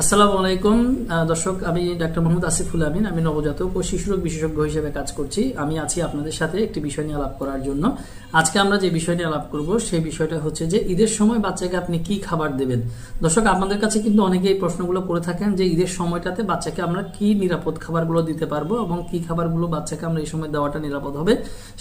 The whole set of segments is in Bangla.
আসসালামু আলাইকুম দর্শক, আমি ডাক্তার মোহাম্মদ আসিফুল আমিন। আমি নবজাতক ও শিশুরোগ বিশেষজ্ঞ হিসেবে কাজ করছি। আমি আছি আপনাদের সাথে একটি বিষয় নিয়ে আলাপ করার জন্য। আজকে আমরা যে বিষয় নিয়ে আলাপ করব সেই বিষয়টা হচ্ছে যে ঈদের সময় বাচ্চাকে আপনি কি খাবার দেবেন। দর্শক, আপনাদের কাছে কিন্তু অনেকেই এই প্রশ্নগুলো করে থাকেন যে ঈদের সময়টাতে বাচ্চাকে আমরা কি নিরাপদ খাবারগুলো দিতে পারবো এবং কি খাবারগুলো বাচ্চাকে আমরা এই সময় দেওয়াটা নিরাপদ হবে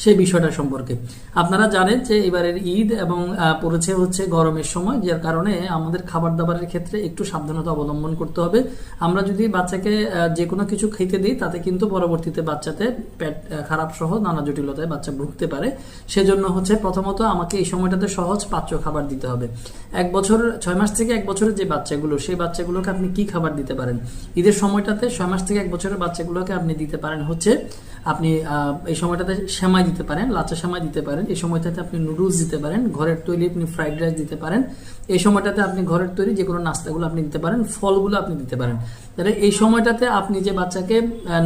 সেই বিষয়টা সম্পর্কে। আপনারা জানেন যে এবারের ঈদ এবং পড়েছে হচ্ছে গরমের সময়, যার কারণে আমাদের খাবার দাবারের ক্ষেত্রে একটু সাবধানতা অবলম্বন করতে হবে। আমরা যদি বাচ্চাকে যে কোনো কিছু খেতে দিই তাতে কিন্তু পরবর্তীতে বাচ্চাতে পেট খারাপ সহ নানা জটিলতায় বাচ্চা ভুগতে পারে। সেজন্য হচ্ছে প্রথমত আমাকে এই সময়টাতে সহজ পাচ্য খাবার দিতে হবে। 6 মাস থেকে 1 বছরের যে বাচ্চাগুলো, সেই বাচ্চাগুলোকে আপনি কি খাবার দিতে পারেন ঈদের সময়টাতে? 6 মাস থেকে 1 বছরের বাচ্চাগুলোকে আপনি দিতে পারেন হচ্ছে আপনি এই সময়টাতে সেমাই দিতে পারেন, লাচা সেমাই দিতে পারেন। এই সময়টাতে আপনি নুডলস দিতে পারেন, ঘরের তৈরি আপনি ফ্রাইড রাইস দিতে পারেন। এই সময়টাতে আপনি ঘরের তৈরি যে কোনো নাস্তাগুলো আপনি দিতে পারেন, ফলগুলো আপনি দিতে পারেন। তাহলে এই সময়টাতে আপনি যে বাচ্চাকে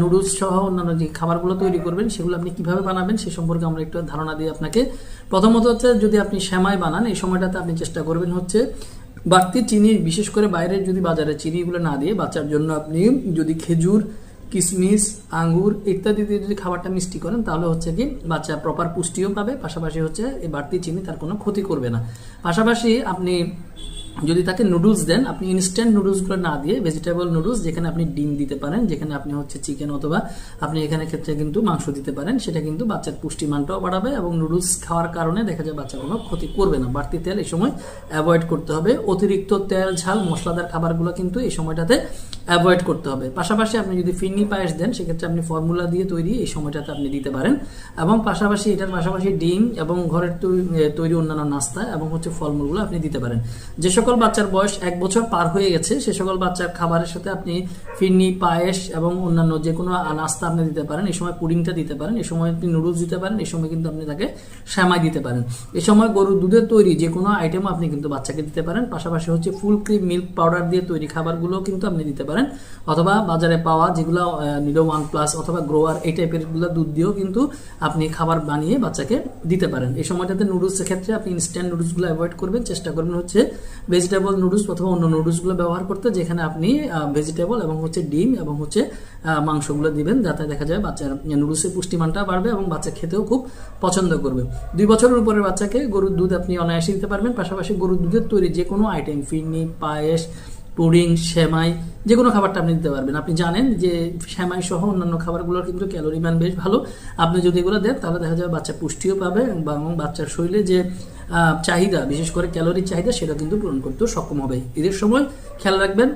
নুডলস সহ অন্যান্য যে খাবারগুলো তৈরি করবেন সেগুলো আপনি কিভাবে বানাবেন সে সম্পর্কে আমরা একটু ধারণা দিই আপনাকে। প্রথমত হচ্ছে যদি আপনি সেমাই বানান, এই সময়টাতে আপনি চেষ্টা করবেন হচ্ছে বাড়তি চিনি, বিশেষ করে বাইরের যদি বাজারে চিনিগুলো না দিয়ে বাচ্চার জন্য আপনি যদি খেজুর, কিশমিশ, আঙ্গুর ইত্যাদি দিয়ে যদি খাবারটা মিষ্টি করেন তাহলে হচ্ছে কি বাচ্চা প্রপার পুষ্টিও পাবে, পাশাপাশি হচ্ছে এই বাড়তি চিনি তার কোনো ক্ষতি করবে না। পাশাপাশি আপনি যদি তাকে নুডলস দেন, আপনি ইনস্ট্যান্ট নুডলসগুলো না দিয়ে ভেজিটেবল নুডলস, যেখানে আপনি ডিম দিতে পারেন, যেখানে আপনি হচ্ছে চিকেন অথবা আপনি এখানে ক্ষেত্রে কিন্তু মাংস দিতে পারেন, সেটা কিন্তু বাচ্চার পুষ্টিমানটাও বাড়াবে এবং নুডলস খাওয়ার কারণে দেখা যায় বাচ্চা কোনো ক্ষতি করবে না। বাড়তি তেল এই সময় অ্যাভয়েড করতে হবে। অতিরিক্ত তেল, ঝাল, মশলাদার খাবারগুলো কিন্তু এই সময়টাতে অ্যাভয়েড করতে হবে। পাশাপাশি আপনি যদি ফিরনি পায়েস দেন সেক্ষেত্রে আপনি ফর্মুলা দিয়ে তৈরি এই সময়টাতে আপনি দিতে পারেন। এবং পাশাপাশি এটার পাশাপাশি ডিম এবং ঘরের তৈরি অন্যান্য নাস্তা এবং হচ্ছে ফলমূলগুলো আপনি দিতে পারেন। যে সকল বাচ্চার বয়স 1 বছর পার হয়ে গেছে সে সকল বাচ্চার খাবারের সাথে আপনি ফিরনি, পায়েস এবং অন্যান্য যে কোনো নাস্তা আপনি দিতে পারেন। এই সময় পুডিংটা দিতে পারেন, এই সময় আপনি নুডলস দিতে পারেন, এই সময় কিন্তু আপনি তাকে সেমাই দিতে পারেন। এই সময় গরুর দুধের তৈরি যে কোনো আইটেমও আপনি কিন্তু বাচ্চাকে দিতে পারেন। পাশাপাশি হচ্ছে ফুল ক্রিম মিল্ক পাউডার দিয়ে তৈরি খাবারগুলো কিন্তু আপনি দিতে পারেন, অথবা বাজারে পাওয়া যেগুলো নিডো 1+ অথবা গ্রোয়ার এই টাইপের দুধ দিয়েও কিন্তু আপনি খাবার বানিয়ে বাচ্চাকে দিতে পারেন। এই সময়টাতে নুডলসের ক্ষেত্রে আপনি ইনস্ট্যান্ট নুডলসগুলো অ্যাভয়েড করবেন, চেষ্টা করবেন হচ্ছে ভেজিটেবল নুডলস অথবা অন্য নুডলসগুলো ব্যবহার করতে, যেখানে আপনি ভেজিটেবল এবং হচ্ছে ডিম এবং হচ্ছে মাংসগুলো দিবেন, যাতে দেখা যায় বাচ্চার নুডলসের পুষ্টিমানটা বাড়বে এবং বাচ্চা খেতেও খুব পছন্দ করবে। 2 বছরের উপরের বাচ্চাকে গরুর দুধ আপনি অনায়াসে দিতে পারবেন। পাশাপাশি গরুর দুধের তৈরি যে কোনো আইটেম, ফিরনি, পায়েস, পুডিং, সেমাই, যে কোনো খাবারটা আপনি দিতে পারবেন। আপনি জানেন যে সেমাই সহ অন্যান্য খাবারগুলোর কিন্তু ক্যালোরি মান বেশ ভালো। আপনি যদি এগুলো দেন তাহলে দেখা যাবে বাচ্চা পুষ্টিও পাবে এবং বাচ্চার শরীরে যে চাহিদা, বিশেষ করে ক্যালোরির চাহিদা, সেটা কিন্তু পূরণ করতেও সক্ষম হবে। ঈদের সময় খেয়াল রাখবেন